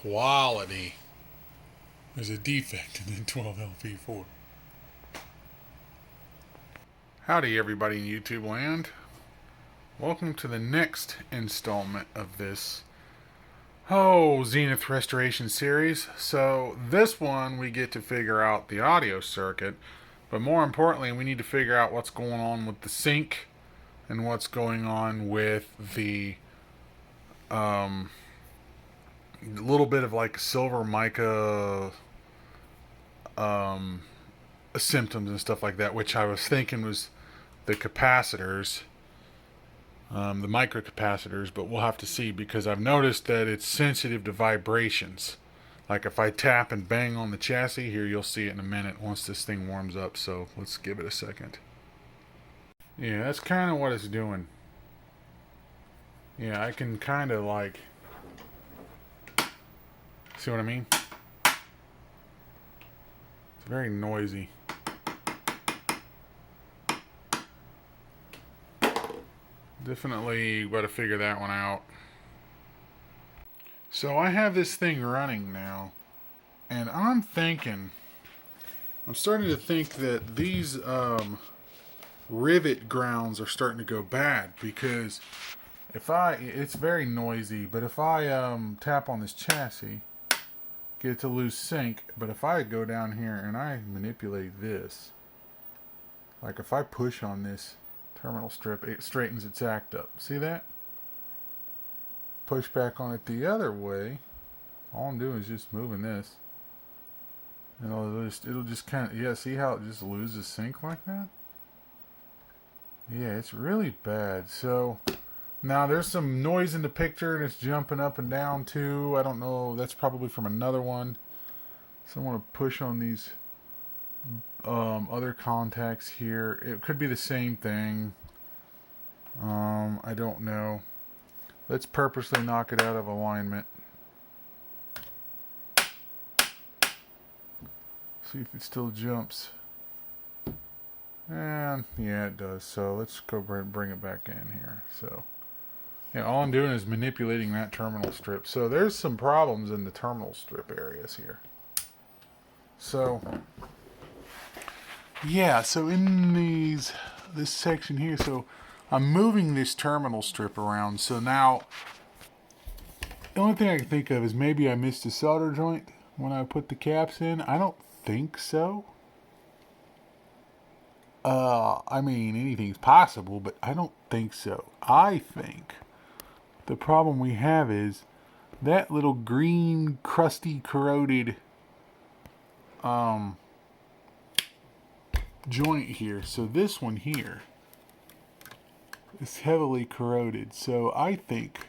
quality. There's a defect in the 12LP4. Howdy everybody in YouTube land. Welcome to the next installment of this Zenith Restoration series. So this one we get to figure out the audio circuit, but more importantly we need to figure out what's going on with the sync and what's going on with the little bit of like silver mica symptoms and stuff like that, which I was thinking was the capacitors, the microcapacitors, but we'll have to see because I've noticed that it's sensitive to vibrations. Like if I tap and bang on the chassis here, you'll see it in a minute once this thing warms up. So let's give it a second. Yeah, that's kind of what it's doing. Yeah, I can kind of like, see what I mean? It's very noisy. Definitely got to figure that one out. So I have this thing running now, and I'm starting to think that these rivet grounds are starting to go bad because it's very noisy, but if I tap on this chassis, get it to lose sync, but if I go down here and I manipulate this, like if I push on this terminal strip, it straightens its act up. See that? Push back on it the other way. All I'm doing is just moving this. And it'll just kind of, yeah, see how it just loses sync like that? Yeah, it's really bad. So now there's some noise in the picture and it's jumping up and down too. I don't know, that's probably from another one. So I want to push on these other contacts here. It could be the same thing. I don't know. Let's purposely knock it out of alignment. See if it still jumps. And yeah, it does. So let's go bring it back in here. So yeah, all I'm doing is manipulating that terminal strip. So there's some problems in the terminal strip areas here. So yeah, so in this section here, so I'm moving this terminal strip around. So now the only thing I can think of is maybe I missed a solder joint when I put the caps in. I don't think so. I mean, anything's possible, but I don't think so. I think the problem we have is that little green, crusty, corroded joint here. So this one here is heavily corroded. So I think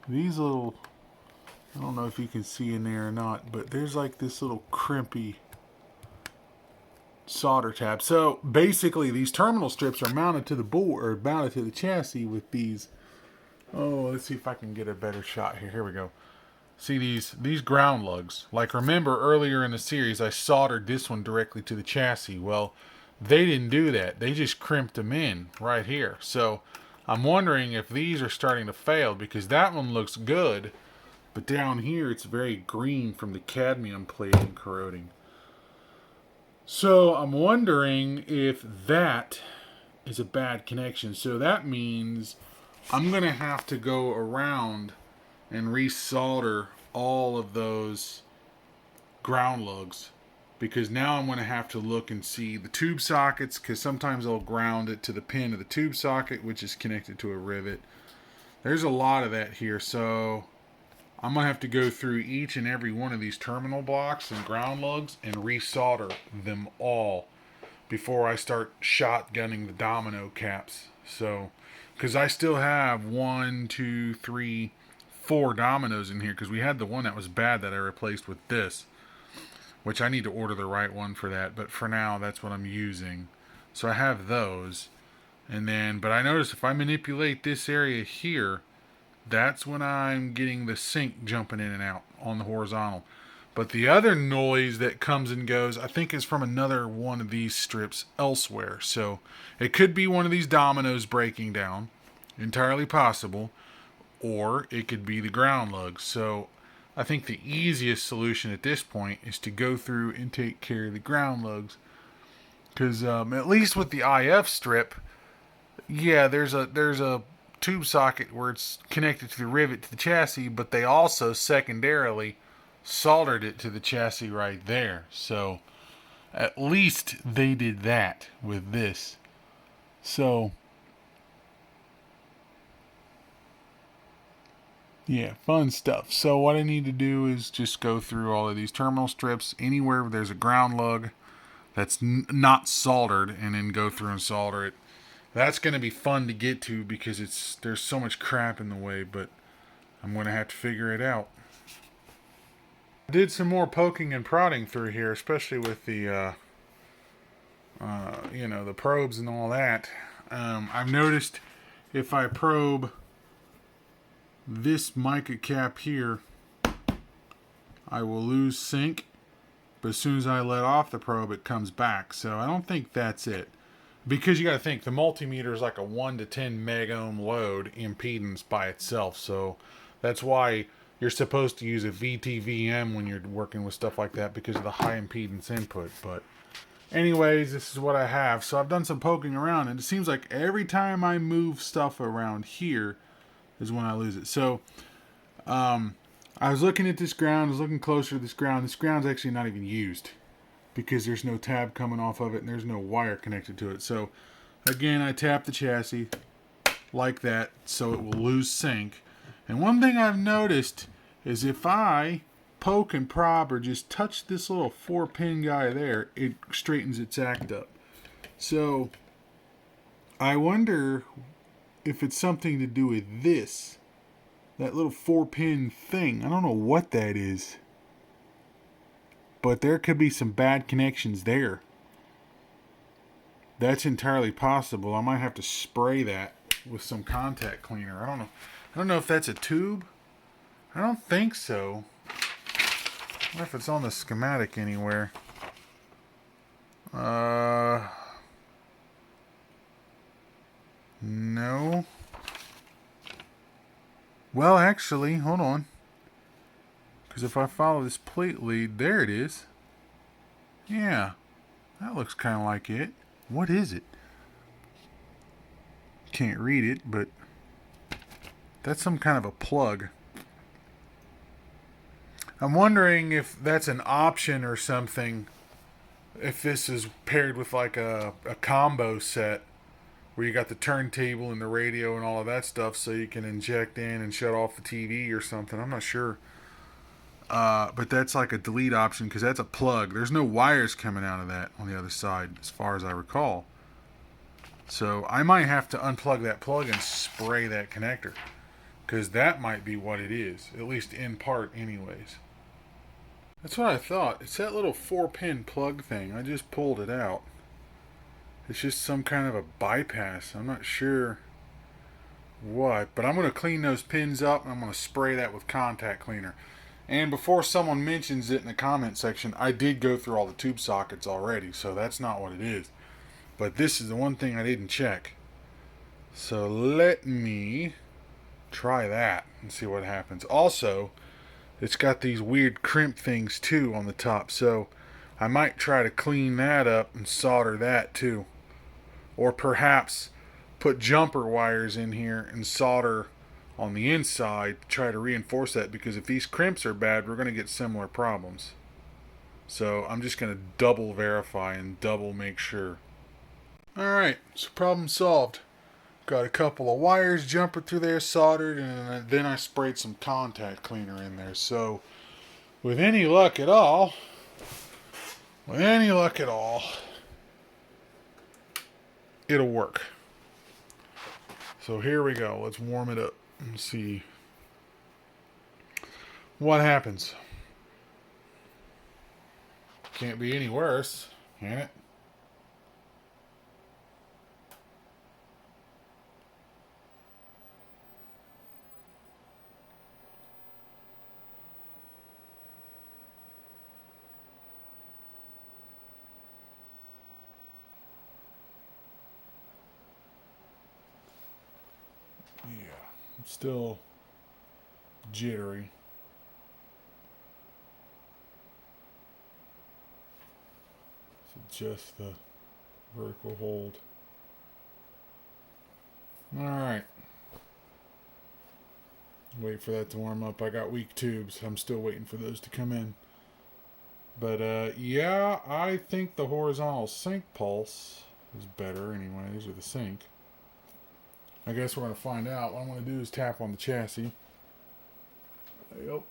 these little, I don't know if you can see in there or not, but there's like this little crimpy solder tab. So basically these terminal strips are mounted to the board, or mounted to the chassis with these, let's see if I can get a better shot here. Here we go. See these ground lugs. Like remember earlier in the series I soldered this one directly to the chassis. Well, they didn't do that. They just crimped them in right here. So I'm wondering if these are starting to fail because that one looks good, but down here it's very green from the cadmium plating corroding. So I'm wondering if that is a bad connection. So that means I'm going to have to go around and resolder all of those ground lugs, because now I'm going to have to look and see the tube sockets, because sometimes I'll ground it to the pin of the tube socket, which is connected to a rivet. There's a lot of that here, so I'm going to have to go through each and every one of these terminal blocks and ground lugs and resolder them all before I start shotgunning the domino caps. So, because I still have 1, 2, 3, 4 dominoes in here, because we had the one that was bad that I replaced with this, which I need to order the right one for that, but for now that's what I'm using. So I have those, and then, but I notice if I manipulate this area here, that's when I'm getting the sync jumping in and out on the horizontal. But the other noise that comes and goes, I think is from another one of these strips elsewhere. So it could be one of these dominoes breaking down, entirely possible, or it could be the ground lugs. So I think the easiest solution at this point is to go through and take care of the ground lugs. Because at least with the IF strip, yeah, there's a tube socket where it's connected to the rivet to the chassis, but they also secondarily soldered it to the chassis right there. So at least they did that with this. So yeah, fun stuff. So what I need to do is just go through all of these terminal strips anywhere where there's a ground lug that's not soldered, and then go through and solder it. That's going to be fun to get to because there's so much crap in the way, but I'm going to have to figure it out. I did some more poking and prodding through here, especially with the the probes and all that. I've noticed if I probe this mica cap here, I will lose sync, but as soon as I let off the probe, it comes back. So I don't think that's it. Because you got to think, the multimeter is like a 1 to 10 megohm load impedance by itself. So that's why you're supposed to use a VTVM when you're working with stuff like that, because of the high impedance input. But anyways, this is what I have. So I've done some poking around, and it seems like every time I move stuff around here is when I lose it. So I was looking at this ground, I was looking closer to this ground. This ground's actually not even used because there's no tab coming off of it and there's no wire connected to it. So again, I tap the chassis like that so it will lose sync. And one thing I've noticed is if I poke and probe or just touch this little 4-pin guy there, it straightens its act up. So I wonder if it's something to do with this. That little 4-pin thing. I don't know what that is. But there could be some bad connections there. That's entirely possible. I might have to spray that with some contact cleaner. I don't know if that's a tube. I don't think so. I wonder if it's on the schematic anywhere. No. Well, actually, hold on. Because if I follow this plate lead, there it is. Yeah, that looks kind of like it. What is it? Can't read it, but that's some kind of a plug. I'm wondering if that's an option or something. If this is paired with like a combo set where you got the turntable and the radio and all of that stuff, so you can inject in and shut off the TV or something. I'm not sure. But that's like a delete option because that's a plug. There's no wires coming out of that on the other side as far as I recall. So I might have to unplug that plug and spray that connector, because that might be what it is, at least in part anyways. That's what I thought. It's that little 4-pin plug thing. I just pulled it out. It's just some kind of a bypass. I'm not sure what, but I'm going to clean those pins up and I'm going to spray that with contact cleaner. And before someone mentions it in the comment section, I did go through all the tube sockets already, so that's not what it is. But this is the one thing I didn't check. So let me try that and see what happens. Also, it's got these weird crimp things too on the top, so I might try to clean that up and solder that too. Or perhaps put jumper wires in here and solder on the inside to try to reinforce that, because if these crimps are bad, we're going to get similar problems. So I'm just going to double verify and double make sure. Alright, so problem solved. Got a couple of wires, jumper through there, soldered, and then I sprayed some contact cleaner in there. So with any luck at all, it'll work. So here we go. Let's warm it up and see what happens. Can't be any worse, can it? Yeah, I'm still jittery. Adjust the vertical hold. Alright. Wait for that to warm up. I got weak tubes. I'm still waiting for those to come in. But yeah, I think the horizontal sync pulse is better anyway. These are the sync. I guess we're going to find out. What I'm going to do is tap on the chassis. Yep.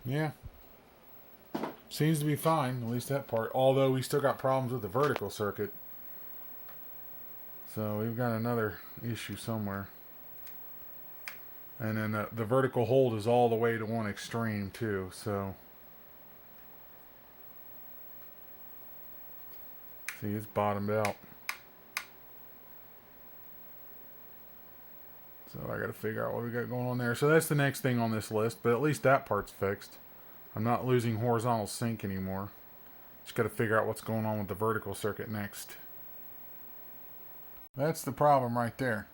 Yeah. Seems to be fine, at least that part. Although we still got problems with the vertical circuit. So we've got another issue somewhere. And then the vertical hold is all the way to one extreme too. So see, it's bottomed out. So I got to figure out what we got going on there. So that's the next thing on this list. But at least that part's fixed. I'm not losing horizontal sync anymore. Just got to figure out what's going on with the vertical circuit next. That's the problem right there.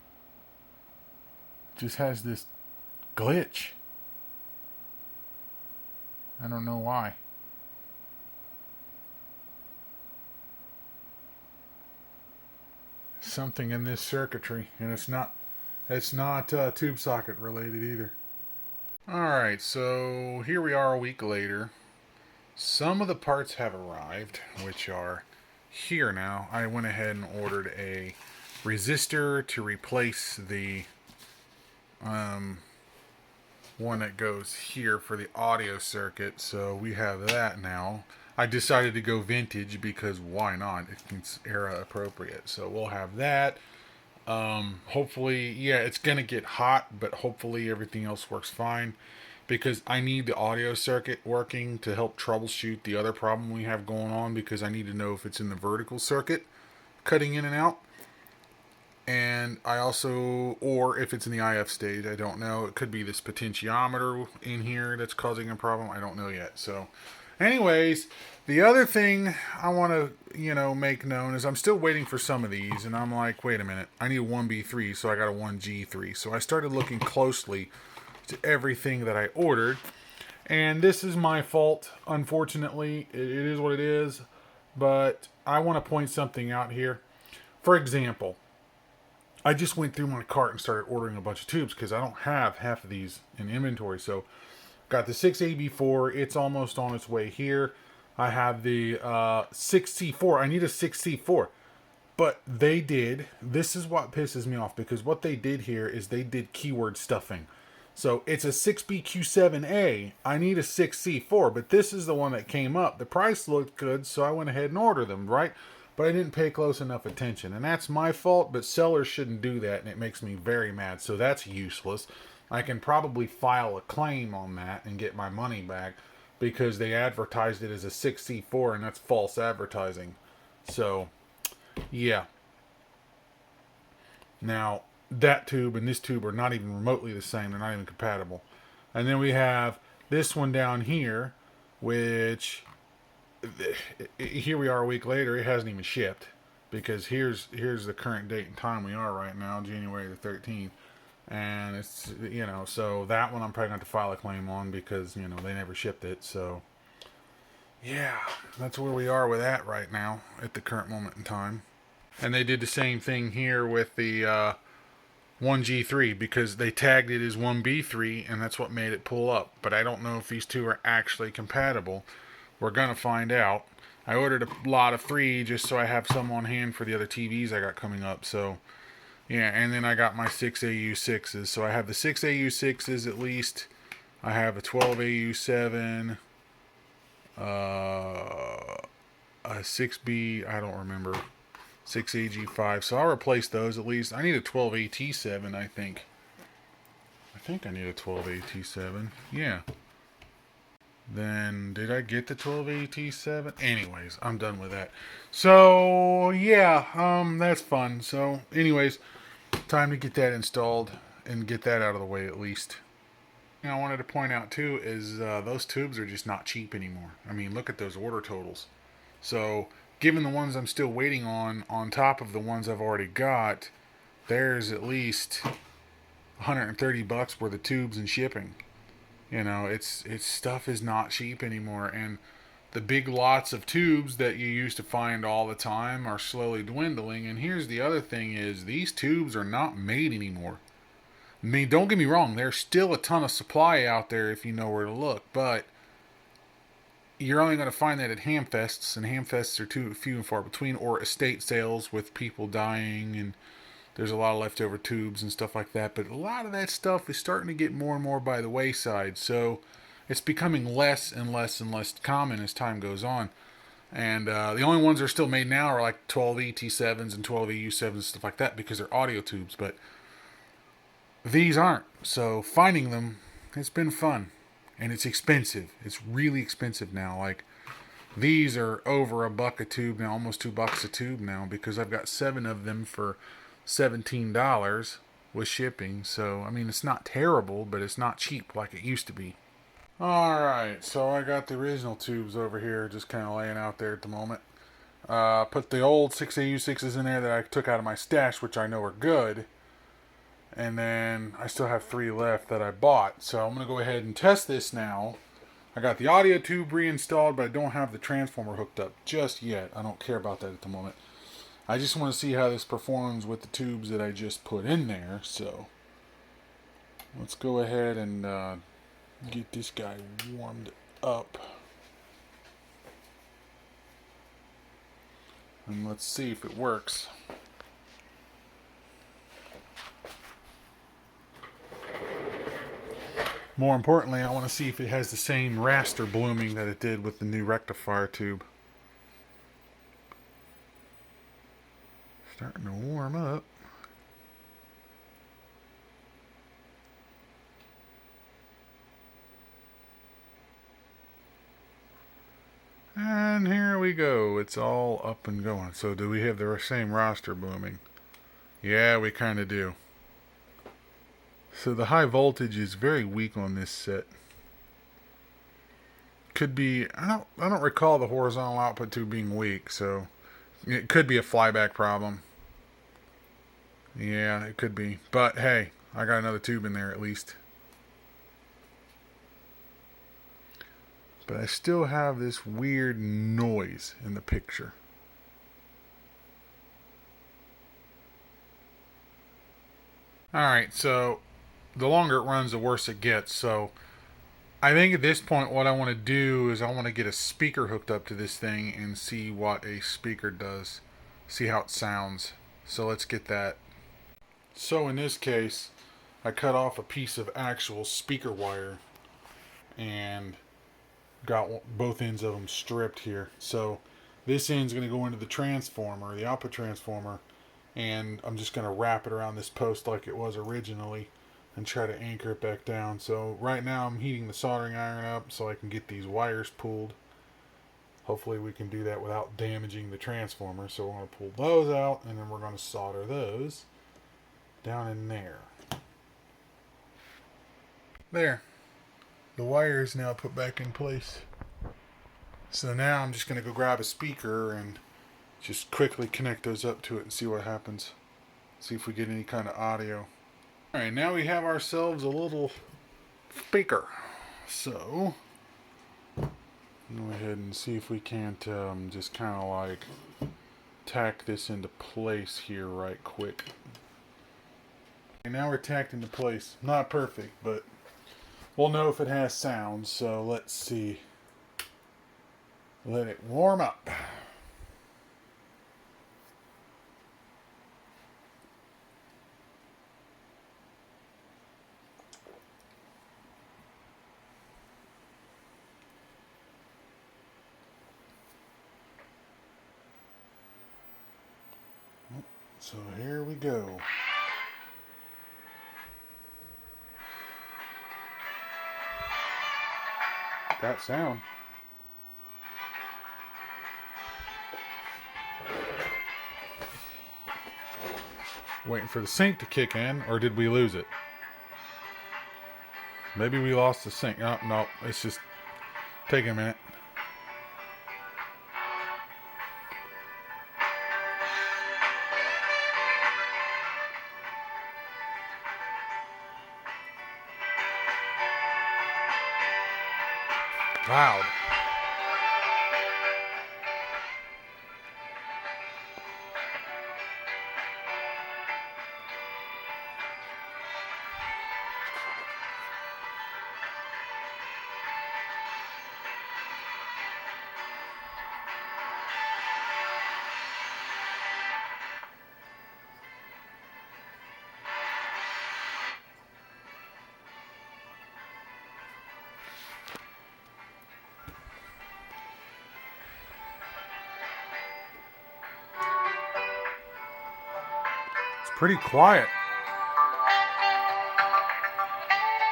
It just has this glitch. I don't know why. Something in this circuitry, and it's not tube socket related either. Alright, so here we are a week later. Some of the parts have arrived, which are here now. I went ahead and ordered a resistor to replace the one that goes here for the audio circuit. So we have that now. I decided to go vintage because why not? It's era appropriate. So we'll have that. Hopefully, yeah, it's gonna get hot, but hopefully everything else works fine, because I need the audio circuit working to help troubleshoot the other problem we have going on, because I need to know if it's in the vertical circuit cutting in and out, and I also, or if it's in the IF stage. I don't know. It could be this potentiometer in here that's causing a problem. I don't know yet. So anyways, the other thing I want to, make known is I'm still waiting for some of these, and I'm like, wait a minute, I need a 1B3, so I got a 1G3. So I started looking closely to everything that I ordered, and this is my fault, unfortunately. It is what it is, but I want to point something out here. For example, I just went through my cart and started ordering a bunch of tubes because I don't have half of these in inventory. So got the 6AB4, it's almost on its way here. I have the 6C4. I need a 6C4. But this is what pisses me off, because what they did here is they did keyword stuffing. So it's a 6BQ7A. I need a 6C4, but this is the one that came up. The price looked good, so I went ahead and ordered them, right? But I didn't pay close enough attention. And that's my fault, but sellers shouldn't do that, and it makes me very mad. So that's useless. I can probably file a claim on that and get my money back, because they advertised it as a 6C4, and that's false advertising. So, yeah. Now, that tube and this tube are not even remotely the same. They're not even compatible. And then we have this one down here, which, here we are a week later. It hasn't even shipped, because here's the current date and time we are right now, January the 13th. And it's, so that one I'm probably going to have to file a claim on, because, they never shipped it. So, yeah, that's where we are with that right now at the current moment in time. And they did the same thing here with the 1G3, because they tagged it as 1B3, and that's what made it pull up. But I don't know if these two are actually compatible. We're going to find out. I ordered a lot of 3 just so I have some on hand for the other TVs I got coming up. So, yeah, and then I got my 6AU6s. So I have the 6AU6s at least. I have a 12AU7. A 6B, I don't remember. 6AG5. So I'll replace those at least. I need a 12AT7, I think. I need a 12AT7. Yeah. Then, did I get the 12AT7? Anyways, I'm done with that. So, yeah, that's fun. So, anyways, time to get that installed and get that out of the way at least. thing I wanted to point out too is those tubes are just not cheap anymore. I mean, look at those order totals. So, given the ones I'm still waiting on top of the ones I've already got, there's at least 130 bucks worth of tubes and shipping. You know, it's stuff is not cheap anymore, and the big lots of tubes that you used to find all the time are slowly dwindling. And here's the other thing: is these tubes are not made anymore. I mean, don't get me wrong, there's still a ton of supply out there if you know where to look, but you're only going to find that at hamfests, and hamfests are too few and far between, or estate sales with people dying, and there's a lot of leftover tubes and stuff like that. But a lot of that stuff is starting to get more and more by the wayside, so it's becoming less and less and less common as time goes on. And the only ones that are still made now are like 12E T7s and 12E U7s and stuff like that because they're audio tubes, but these aren't. So finding them, it's been fun. And it's expensive. It's really expensive now. Like, these are over $1 a tube now, almost $2 a tube now, because I've got 7 of them for $17 with shipping. So, I mean, it's not terrible, but it's not cheap like it used to be. Alright, so I got the original tubes over here just kind of laying out there at the moment. Put the old 6AU6s in there that I took out of my stash, which I know are good. And then I still have 3 left that I bought. So I'm going to go ahead and test this now. I got the audio tube reinstalled, but I don't have the transformer hooked up just yet. I don't care about that at the moment. I just want to see how this performs with the tubes that I just put in there. So let's go ahead and get this guy warmed up. And let's see if it works. More importantly, I want to see if it has the same raster blooming that it did with the new rectifier tube. Starting to warm up. And here we go. It's all up and going. So do we have the same raster blooming? Yeah, we kind of do. So the high voltage is very weak on this set. Could be, I don't recall the horizontal output tube being weak, so it could be a flyback problem. Yeah, it could be. But hey, I got another tube in there at least. But I still have this weird noise in the picture. Alright, so the longer it runs, the worse it gets. So I think at this point what I want to do is I want to get a speaker hooked up to this thing and see what a speaker does. See how it sounds. So let's get that. So in this case, I cut off a piece of actual speaker wire and got both ends of them stripped here. So this end's going to go into the transformer, the output transformer, and I'm just going to wrap it around this post like it was originally and try to anchor it back down. So right now I'm heating the soldering iron up so I can get these wires pulled. Hopefully we can do that without damaging the transformer. So we're going to pull those out and then we're going to solder those down in there. There. The wire is now put back in place. So now I'm just going to go grab a speaker and just quickly connect those up to it and see what happens. See if we get any kind of audio. Alright, now we have ourselves a little speaker. So, go ahead and see if we can't just kind of like tack this into place here right quick. And now we're tacked into place. Not perfect, but we'll know if it has sound. So let's see. Let it warm up. So here we go. That sound. Waiting for the sync to kick in, or did we lose it? Maybe we lost the sync. Oh, no, it's just taking a minute. Loud. Pretty quiet.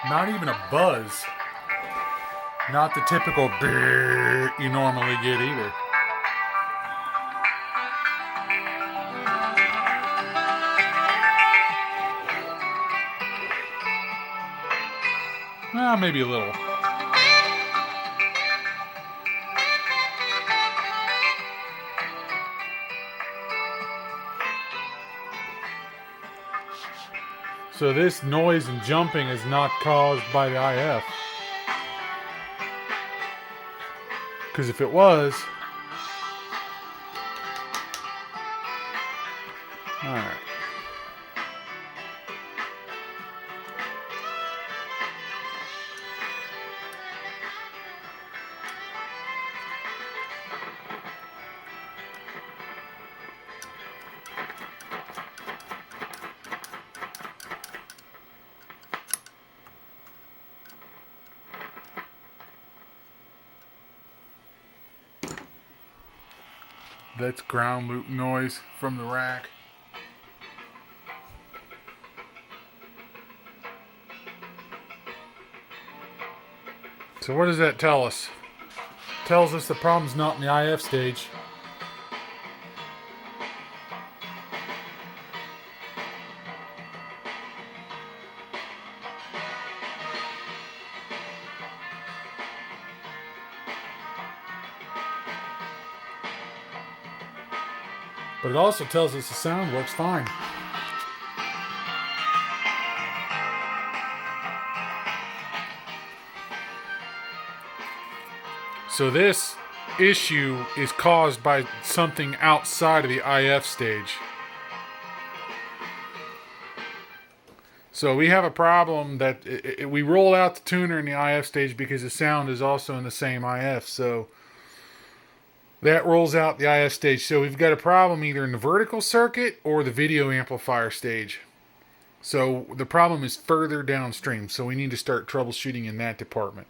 Not even a buzz. Not the typical brrr you normally get either. Maybe a little. So this noise and jumping is not caused by the IF. Because if it was... Alright. That's ground loop noise from the rack. So what does that tell us? It tells us the problem's not in the IF stage. But it also tells us the sound works fine. So this issue is caused by something outside of the IF stage. So we have a problem that we roll out the tuner in the IF stage because the sound is also in the same IF. So that rolls out the IF stage. So we've got a problem either in the vertical circuit or the video amplifier stage. So the problem is further downstream. So we need to start troubleshooting in that department.